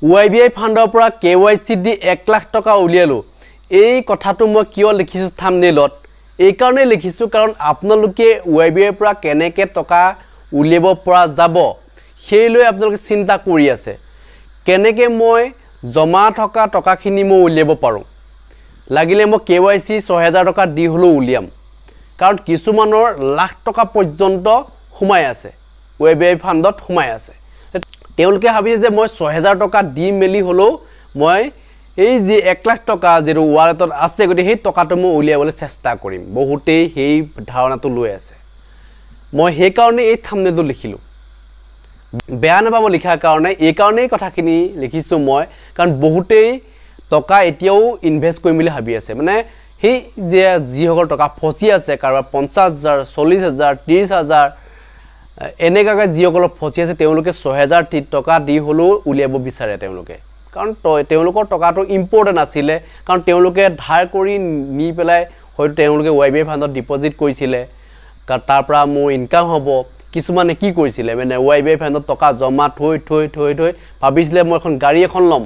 YBI ফাণ্ডৰ পৰা KYC দি 1 লাখ টকা উলিয়ালো এই কথাটো মই কিয় লিখিছো থাম্বনেইলত এই কাৰণে লিখিছো কাৰণ আপোনালোকে YBI ৰ পৰা কেনেকে টকা উলিয়াব পৰা যাব সেই লৈ আপোনালোকে চিন্তা কৰি আছে কেনেকে মই জমা থকা টকাখিনি মই উলিয়াব পাৰো লাগিলে মই KYC 6000 টকা দি হলো উলিয়াম কাৰণ কিছুমানৰ লাখ টকা পৰ্যন্ত হুমাই আছে YBI ফাণ্ডত হুমাই আছে তেওঁলোকে ভাবিছে যে মই 6000 টকা দি মেলি হলো মই এই যে 1 লাখ টকা যে ওয়ালেটত আছে গতি সেই টকাটো মই উলিয়াবলৈ চেষ্টা কৰিম বহুতেই সেই ধাৰণাটো লৈ আছে মই সেই কাৰণে এই থাম্বনেইলটো লিখিলো বেয়া নাপাব লিখাৰ কাৰণে এই কাৰণেই কথাখিনি লিখিছো মই কাৰণ বহুতেই টকা এতিয়াও ইনভেস্ট কৰিম বুলি ভাবি আছে মানে সেই যে যিসকল টকা ফচি আছে কাৰোবাৰ 50000 40000 30000 এনেকাকে যিসকল ফচি আছে তেওঁলোকে 6000 টকা দি হলো উলিয়াব বিচাৰে তেওঁলোকে কাৰণ তেওঁলোকৰ টকাটো ইম্পৰ্টেন্ট আছিল কাৰণ তেওঁলোকে ধাৰ কৰি নি পেলাই হয়তো তেওঁলোকে YBI ফাণ্ডত ডিপজিট কৰিছিল তাৰ পৰা মোৰ ইনকাম হ'ব কিছুমানে কি কৰিছিল মানে YBI ফাণ্ডত টকা জমা থৈ ভাবিছিল মই এখন গাড়ী এখন লম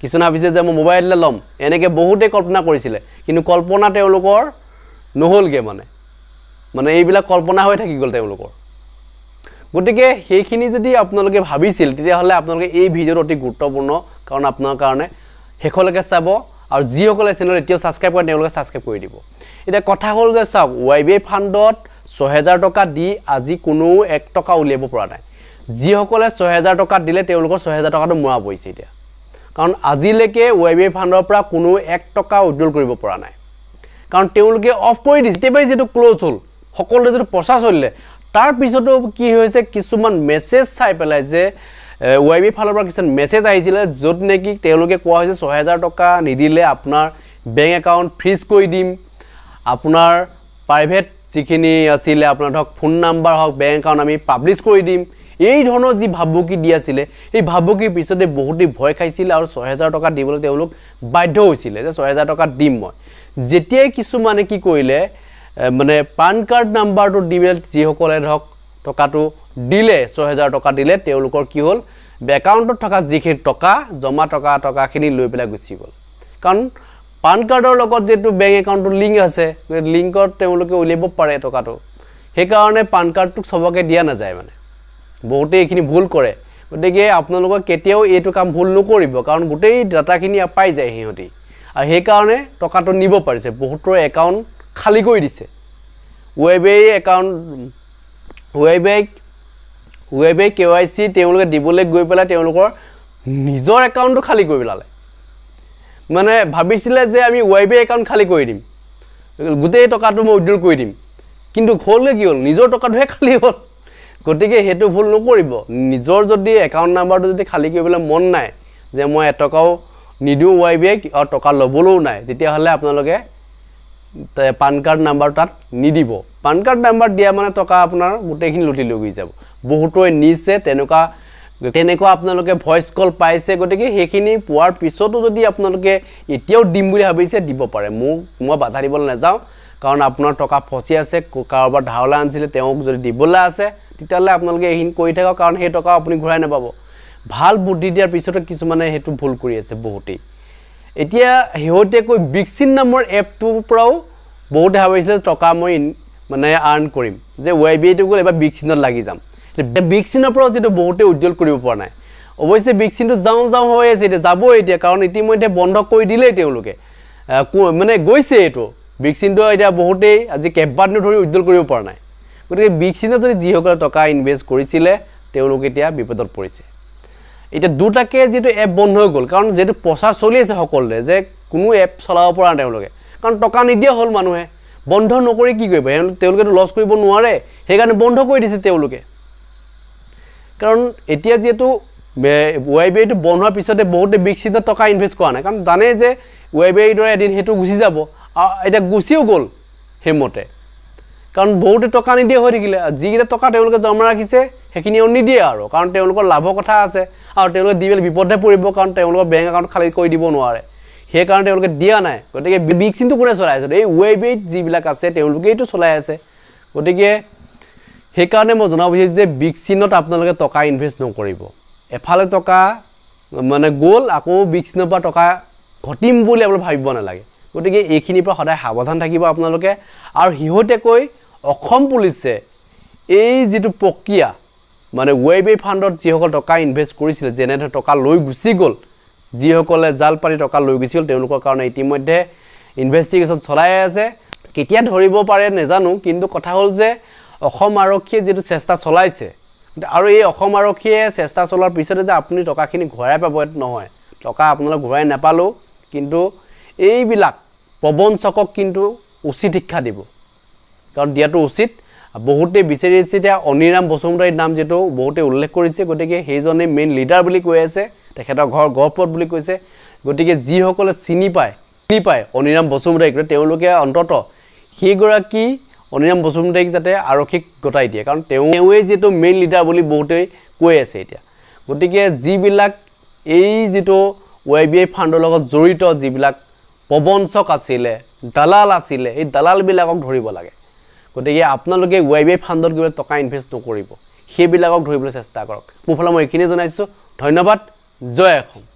কিছুনা ভাবিছিল যে মই মোবাইল লম এনেকে বহুতে কল্পনা কৰিছিল কিন্তু কল্পনা তেওঁলোকৰ নহলগে মানে এইবিলাক কল্পনা হৈ থাকি গল তেওঁলোকৰ গতিকে সেইখিনি যদি আপোনালোকে ভাবিছিল তেতিয়া হলে আপোনালোকে এই ভিডিওটো অতি গুৰুত্বপূৰ্ণ কাৰণ আপোনাৰ কাৰণে হেখলৈকে চাব আৰু যিসকলে চেনেল এতিয়াও সাবস্ক্ৰাইব কৰে তেওঁলোকে সাবস্ক্ৰাইব কৰি দিব এটা কথা হল যে চাওক YBI ফাণ্ডত 6000 টকা দি আজি কোনো 1 টকা উলিয়াব পৰা নাই যিসকলে 6000 টকা দিলে তেওঁলোকৰ 6000 টকাটো মৰা পইছে এতিয়া কাৰণ আজিলৈকে YBI ফাণ্ডৰ পৰা কোনো 1 টকা উইথড্ৰল কৰিব পৰা নাই কাৰণ তেওঁলোকে অফ কৰি দিছে তেবাই যেটো ক্লোজ হল সকলো যেটো প্ৰচেছ হলে তাৰ পিছতো কি হৈছে কিছুমান মেছেজ চাই পেলাই যে YBI ফালৰ পৰা কিছুমান মেছেজ আহিছিল যত নেকি তেওঁলোকে কোৱা হৈছে 6000 টকা নিদিলে আপোনাৰ বেংক একাউন্ট ফ্ৰিজ কৰি দিম আপোনাৰ প্ৰাইভেট যিখিনি আছিল আপোনাৰ ধক ফোন নাম্বাৰ হক বেংক একাউন্ট আমি পাবলিশ কৰি দিম এই ধৰণৰ যি ভাবুকি দি আছিল এই ভাবুকিৰ পিছতে বহুতে ভয় খাইছিল আৰু 6000 টকা দিবলৈ তেওঁলোক বাধ্য হৈছিল যে 6000 টকা দিম মই যেতিয়াই কিছু মানে কি কৰিলে মানে পান কাৰ্ড নাম্বাৰটো দিবেল যিসকলে ধক টকাটো দিলে 6000 টকা দিলে তেওঁলোকৰ কি হল একাউন্টত থকা যিখিনি টকা জমা টকাখিনি লৈ পেলা গুচি গল কাৰণ পান কাৰ্ডৰ লগত যেটো বেংক একাউন্টৰ লিংক আছে লিংকত তেওঁলোকে উলিয়াব পাৰে টকাটো সেই কাৰণে পান কাৰ্ডটো সবকে দিয়া না যায় মানে বহুতে এইখিনি ভুল কৰে গতিকে আপোনালোকে কেতিয়াও এইটো কাম ভুল নকৰিব কাৰণ গোটেই ডাটাখিনি পাই যায় হিহতি আৰু সেই কাৰণে টকাটো নিব পাৰিছে বহুতৰ একাউন্ট খালি কৰি দিছে YBI একাউন্ট YBI KYC তেওঁলোকে দিবলৈ গৈ পেলা তেওঁলোকৰ নিজৰ একাউন্টটো খালি কৰি পেলালে মানে ভাবিছিল যে আমি YBI একাউন্ট খালি কৰি দিম গোটেই টকাটো মই উইথড্ৰল কৰি দিম কিন্তু খোললে কি হল নিজৰ টকাটোহে খালি হল গতিকে হেতু ভুল নকৰিব নিজৰ যদি একাউন্ট নাম্বাৰটো যদি খালি কৰিবলৈ মন নাই যে মই এটকাও নিদিও YBI আৰু টকা লবলৈও নাই তেতিয়া হলে আপোনালোকে পান কাৰ্ড নাম্বাৰ তাত নিদিব পান কাৰ্ড নাম্বাৰ দিয়া মানে টকা আপোনাৰ গোটেইখিনি লুটি লৈ গৈ যাব বহুতই নিছে তেনেকুৱা আপোনালোকে ভয়েস কল পাইছে গতিকে হেখিনি পোৱাৰ পিছতো যদি আপোনালোকে এতিয়াও দিম বুলি ভাবিছে দিব পাৰে মই বাধা দিবলৈ নাযাও কাৰণ আপোনাৰ টকা ফচি আছে কাৰোবাৰ ধাৰলা আনছিলে তেওঁক যদি দিবলৈ আছে তেতিয়ালে আপোনালোকে এইখিনি কৰি থাকক কাৰণ সেই টকা আপুনি ঘূৰাই নাপাব ভাল বুদ্ধি দিয়াৰ পিছতো কিছুমানে হেতু ভুল কৰি আছে বহুতেই এতিয়া হেহতেকৈ বিক্সিন নামৰ এপটোৰ পৰাও বহুত ভাবিছিল টকা মই মানে আৰ্ন কৰিম যে YBI টো গল এবাৰ বিক্সিনত লাগি যাম বিক্সিনৰ পৰাও যেটো বহুতে উজ্জ্বল কৰিব পৰা নাই অৱশ্যে বিক্সিনটো যাও হৈ আছে এতিয়া যাব এতিয়া কাৰণ ইতিমধ্যে বন্ধ কৰি দিলে তেওঁলোকে মানে গৈছে এটো বিক্সিনটো এতিয়া বহুতেই আজি কেবাদিন ধৰি উজ্জ্বল কৰিব পৰা নাই গতিকে বিক্সিনত যদি যিসকলে টকা ইনভেস্ট কৰিছিল তেওঁলোক এতিয়া বিপদত পৰিছে এটা দুটাকে যেটো এপ বন্ধ হৈ গল কাৰণ যেটো প্ৰচাৰ চলি আছে সকলৰে যে কোনো এপ চলাব পৰা নাই তেওঁলোকে কাৰণ টকা নিদিয়া হল মানুহে বন্ধ নকৰি কি কৰিব তেওঁলোকে লস কৰিব নোৱাৰে সেই কাৰণে বন্ধ কৰি দিছে তেওঁলোকে কাৰণ এতিয়া যেটো YBI টো বন্ধ হোৱাৰ পিছতে বহুতে বিক্সিত টকা ইনভেস্ট কৰা নাই কাৰণ জানে যে YBI দৰে এদিন হেতু গুচি যাব এটা গুচিও গল হেমতে কাৰণ বহুতে টকা নিদিয়া হৈ থাকিলে যিকিটা টকা তেওঁলোকে জমা ৰাখিছে হেখিনি নিদিয়ে আৰু কাৰণ তেওঁলোকৰ লাভৰ কথা আছে আৰু তেওঁলোকে দিবেল বিপদে পৰিব কাৰণ তেওঁলোকৰ বেংক একাউন্ট খালি কৰি দিব নোৱাৰে সেই কাৰণে তেওঁলোকে দিয়া নাই গতিকে বিক্সিনটো কোনে চলাই আছে এই YBI যিবিলাক আছে তেওঁলোকে এইটো চলাই আছে গতিকে সেই কাৰণে মই জনাব বিচাৰিছো যে বিক্সিনত আপোনালোকে টকা ইনভেস্ট নকৰিব এফালে টকা মানে গ'ল আকৌ বিক্সিনৰ পৰা টকা ঘটিম বুলি আপোনালোকে ভাবিব নালাগে গতিকে এইখিনিৰ পৰা সদায় সাৱধান থাকিব আপোনালোকে আৰু হিহতেকৈ অসম পুলিচে এই যেটো প্ৰক্ৰিয়া মানে ওয়েবি ফাণ্ডত যিসকল টকা ইনভেষ্ট কৰিছিল যেনে টকা লৈ গুচি গ'ল যিসকলে জাল পাৰি টকা লৈ গৈছিল তেওঁলোকৰ কাৰণে ইতিমধ্যে ইনভেষ্টিগেশ্যন চলাই আছে কেতিয়া ধৰিব পাৰে নেজানো কিন্তু কথা হ'ল যে অসম আৰক্ষীয়ে যেটো চেষ্টা চলাইছে আৰু এই অসম আৰক্ষীয়ে চেষ্টা চলাৰ পিছতে যে আপুনি টকাখিনি ঘূৰাই পাব নহয় টকা আপোনালোক ঘূৰাই নাপালো কিন্তু এইবিলাক প্ৰবঞ্চকক কিন্তু উচিত শিক্ষা দিব কাৰণ দিয়াটো উচিত বহুতে বিচাৰি আছে এতিয়া অনিৰাম বসুমতাৰীৰ নাম যেটো বহুতে উল্লেখ কৰিছে গতিকে হেইজনে মেইন লিডাৰ বুলি কৈ আছে তেখেতৰ ঘৰ গহপুৰত বুলি কৈছে গতিকে যিসকলে চিনি পায় অনিৰাম বসুমতাৰীক তেওঁলোকে অন্তত সেইগৰাকী অনিৰাম বসুমতাৰীক যাতে আৰক্ষীক গতাই দিয়ে কাৰণ তেওঁৱে যেটো মেইন লিডাৰ বুলি বহুতে কৈ আছে এতিয়া গতিকে যিবিলাক এই যেটো ওয়াইবিআই ফাণ্ডৰ লগত জড়িত যিবিলাক প্ৰবঞ্চক আছিলে দালাল আছিলে এই দালালবিলাকক ধৰিব লাগে গতিকে আপোনালোকে ওয়াইবিআই ফাণ্ডত গৈ টকা ইনভেষ্ট নকৰিব সেইবিলাকক ধৰিবলৈ চেষ্টা কৰক মোৰ ফালে মই এইখিনি জনাইছো ধন্যবাদ জয় অসম